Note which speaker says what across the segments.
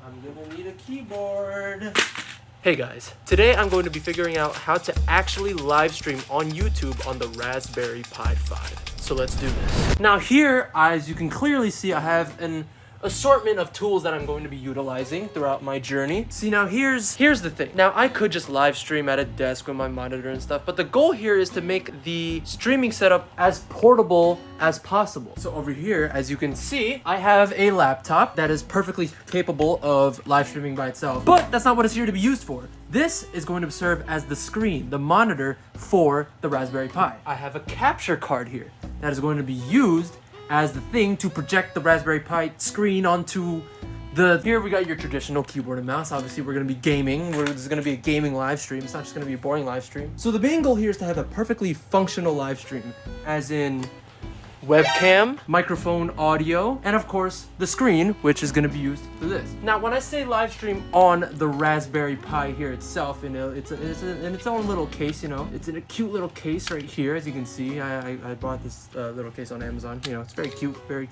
Speaker 1: I'm gonna need a keyboard. Hey guys, today I'm going to be figuring out how to actually live stream on YouTube on the Raspberry Pi 5. So let's do this. Now here, as you can clearly see, I have an assortment of tools that I'm going to be utilizing throughout my journey. See, now here's the thing. Now I could just live stream at a desk with my monitor and stuff, but the goal here is to make the streaming setup as portable as possible. So over here, as you can see, I have a laptop that is perfectly capable of live streaming by itself, but that's not what it's here to be used for. This is going to serve as the screen, the monitor for the Raspberry Pi. I have a capture card here that is going to be used as the thing to project the Raspberry Pi screen onto the... Here we got your traditional keyboard and mouse. Obviously, we're going to be gaming. This is going to be a gaming live stream. It's not just going to be a boring live stream. So the main goal here is to have a perfectly functional live stream, as in webcam, microphone, audio, and of course the screen, which is going to be used for this. Now, when I say live stream on the Raspberry Pi here itself, you know, it's in its own little case. You know, it's in a cute little case right here, as you can see. I bought this little case on Amazon. You know, it's very cute, very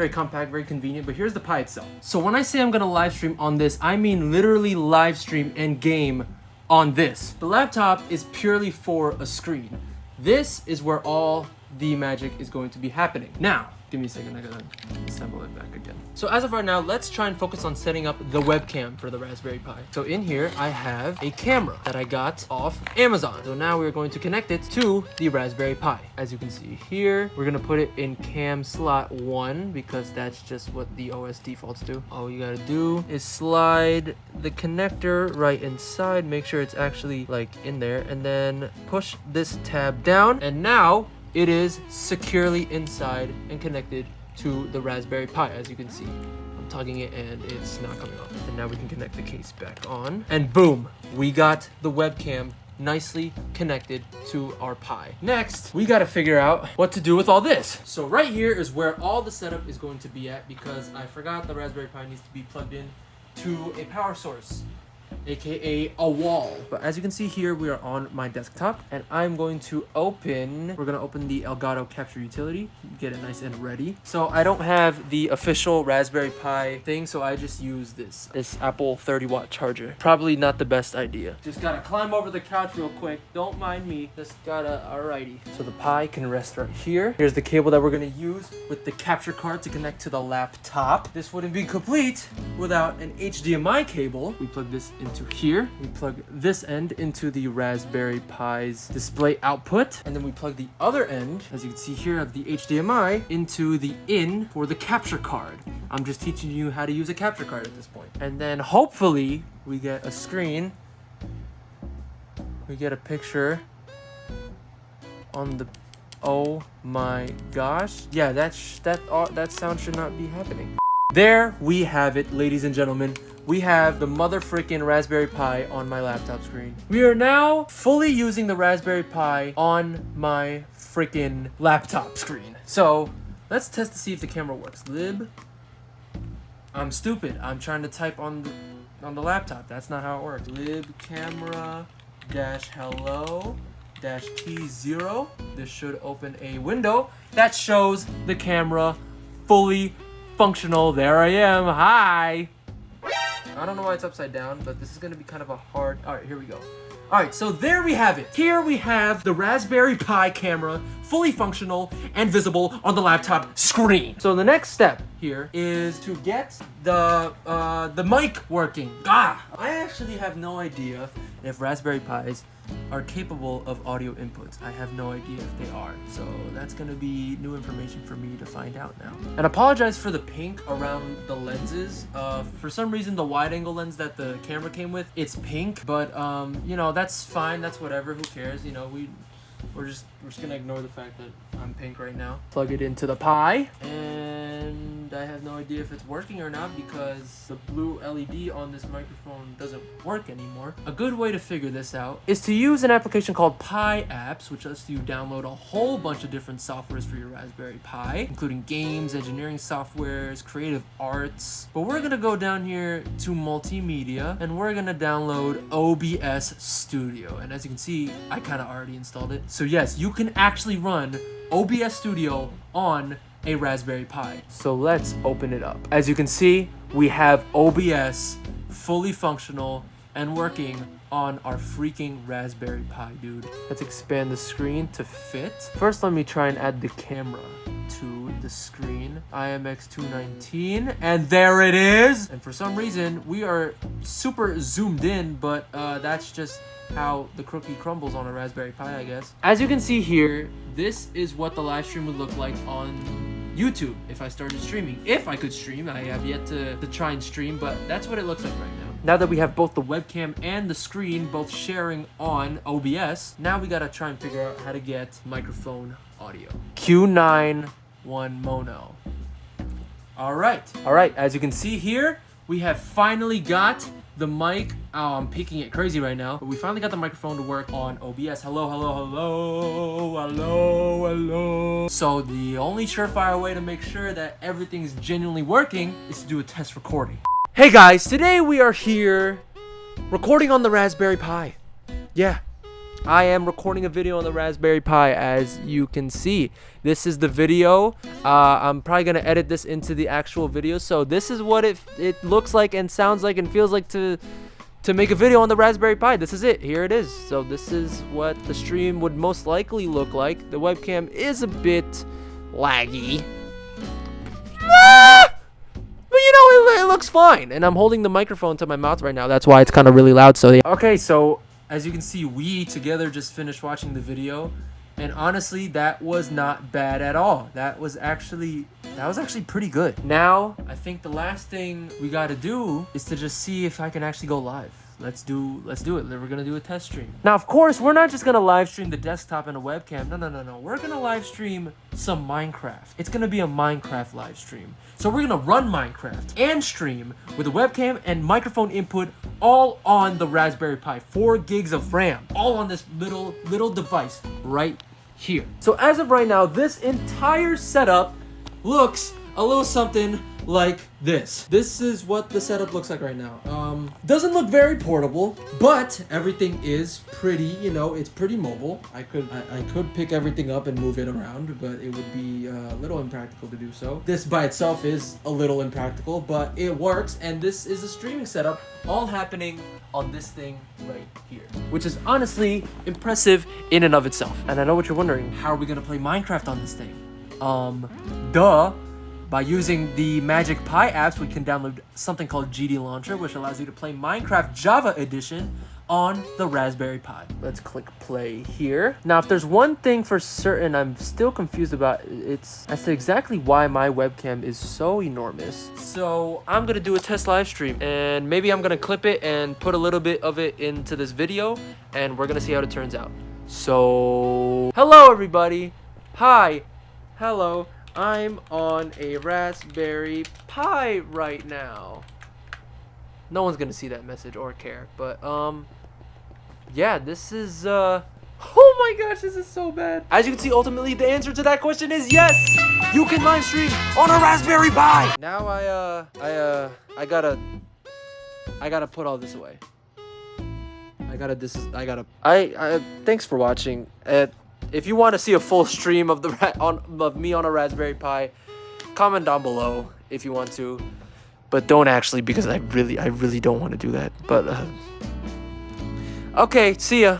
Speaker 1: compact, very convenient. But here's the Pi itself. So when I say I'm going to live stream on this, I mean literally live stream and game on this. The laptop is purely for a screen. This is where all the magic is going to be happening. Now, give me a second, I gotta assemble it back again. So as of right now, let's try and focus on setting up the webcam for the Raspberry Pi. So in here, I have a camera that I got off Amazon. So now we're going to connect it to the Raspberry Pi. As you can see here, we're gonna put it in cam slot 1 because that's just what the OS defaults do. All you gotta do is slide the connector right inside, make sure it's actually like in there, and then push this tab down, and now it is securely inside and connected to the Raspberry Pi. As you can see, I'm tugging it and it's not coming off. And now we can connect the case back on, and boom, we got the webcam nicely connected to our Pi. Next, we gotta figure out what to do with all this. So right here is where all the setup is going to be at, because I forgot the Raspberry Pi needs to be plugged in to a power source, aka a wall. But as you can see here, we are on my desktop, and I'm going to open the Elgato Capture utility, get it nice and ready. So I don't have the official Raspberry Pi thing, so I just use this Apple 30-watt charger. Probably not the best idea. Just gotta climb over the couch real quick. Don't mind me. Just gotta, alrighty. So the Pi can rest right here. Here's the cable that we're gonna use with the capture card to connect to the laptop. This wouldn't be complete without an HDMI cable. We plug this into here. We plug this end into the Raspberry Pi's display output, and then we plug the other end, as you can see here, of the HDMI into the in for the capture card. I'm just teaching you how to use a capture card at this point. And then hopefully we get a screen. We get a picture on the... Oh my gosh. Yeah, that sound should not be happening. There we have it, ladies and gentlemen. We have the mother freaking Raspberry Pi on my laptop screen. We are now fully using the Raspberry Pi on my freaking laptop screen. So let's test to see if the camera works. I'm stupid. I'm trying to type on the laptop. That's not how it works. Lib camera -hello -T0. This should open a window that shows the camera fully functional. There I am. Hi. I don't know why it's upside down, but this is going to be kind of a hard... All right, here we go. All right, so there we have it. Here we have the Raspberry Pi camera, fully functional and visible on the laptop screen. So the next step here is to get the mic working. I actually have no idea if Raspberry Pis are capable of audio inputs. I have no idea if they are. So that's gonna be new information for me to find out now. And apologize for the pink around the lenses. For some reason, the wide angle lens that the camera came with, it's pink, but you know, that's fine, that's whatever, who cares? You know, we're just gonna ignore the fact that I'm pink right now. Plug it into the Pi, and I have no idea if it's working or not because the blue LED on this microphone doesn't work anymore. A good way to figure this out is to use an application called Pi Apps, which lets you download a whole bunch of different softwares for your Raspberry Pi, including games, engineering softwares, creative arts. But we're gonna go down here to multimedia, and we're gonna download OBS Studio. And as you can see, I kind of already installed it. So yes, you can actually run OBS Studio on a Raspberry Pi. So let's open it up. As you can see, we have OBS fully functional and working on our freaking Raspberry Pi, dude. Let's expand the screen to fit. First, let me try and add the camera to the screen. IMX219, and there it is. And for some reason, we are super zoomed in, but that's just how the cookie crumbles on a Raspberry Pi, I guess. As you can see here, this is what the live stream would look like on YouTube if I started streaming. If I could stream, I have yet to try and stream, but that's what it looks like right now. Now that we have both the webcam and the screen both sharing on OBS, now we gotta try and figure out how to get microphone audio. Q91 mono. All right, as you can see here, we have finally got the mic. Oh, I'm picking it crazy right now, but we finally got the microphone to work on OBS. Hello. So the only surefire way to make sure that everything's genuinely working is to do a test recording. Hey guys, today we are here recording on the Raspberry Pi. Yeah, I am recording a video on the Raspberry Pi, as you can see. This is the video. I'm probably gonna edit this into the actual video. So this is what it looks like and sounds like and feels like to make a video on the Raspberry Pi. This is it. Here it is. So this is what the stream would most likely look like. The webcam is a bit laggy. But you know, it looks fine. And I'm holding the microphone to my mouth right now. That's why it's kind of really loud. So yeah. Okay, so as you can see, we together just finished watching the video. And honestly, that was not bad at all. That was actually pretty good. Now, I think the last thing we gotta do is to just see if I can actually go live. Let's do it. We're gonna do a test stream. Now, of course, we're not just gonna live stream the desktop and a webcam. No. We're gonna live stream some Minecraft. It's gonna be a Minecraft live stream. So we're gonna run Minecraft and stream with a webcam and microphone input all on the Raspberry Pi. 4 gigs of RAM, all on this little device right here. So as of right now, this entire setup looks a little something like this. This is what the setup looks like right now. Doesn't look very portable, but everything is pretty, you know, it's pretty mobile. I could pick everything up and move it around, but it would be a little impractical to do so. This by itself is a little impractical, but it works, and this is a streaming setup all happening on this thing right here, which is honestly impressive in and of itself. And I know what you're wondering, how are we gonna play Minecraft on this thing? By using the Magic Pi apps, we can download something called GD Launcher, which allows you to play Minecraft Java Edition on the Raspberry Pi. Let's click play here. Now, if there's one thing for certain I'm still confused about, it's as to exactly why my webcam is so enormous. So I'm gonna do a test live stream, and maybe I'm gonna clip it and put a little bit of it into this video, and we're gonna see how it turns out. So, hello everybody. Hi, hello. I'm on a Raspberry Pi right now. No one's gonna see that message or care, but yeah, this is oh my gosh, this is so bad. As you can see, ultimately the answer to that question is yes, you can live stream on a Raspberry Pi. Now I gotta put all this away. Thanks for watching. If you want to see a full stream of of me on a Raspberry Pi, comment down below if you want to, but don't actually, because I really don't want to do that. But okay, see ya.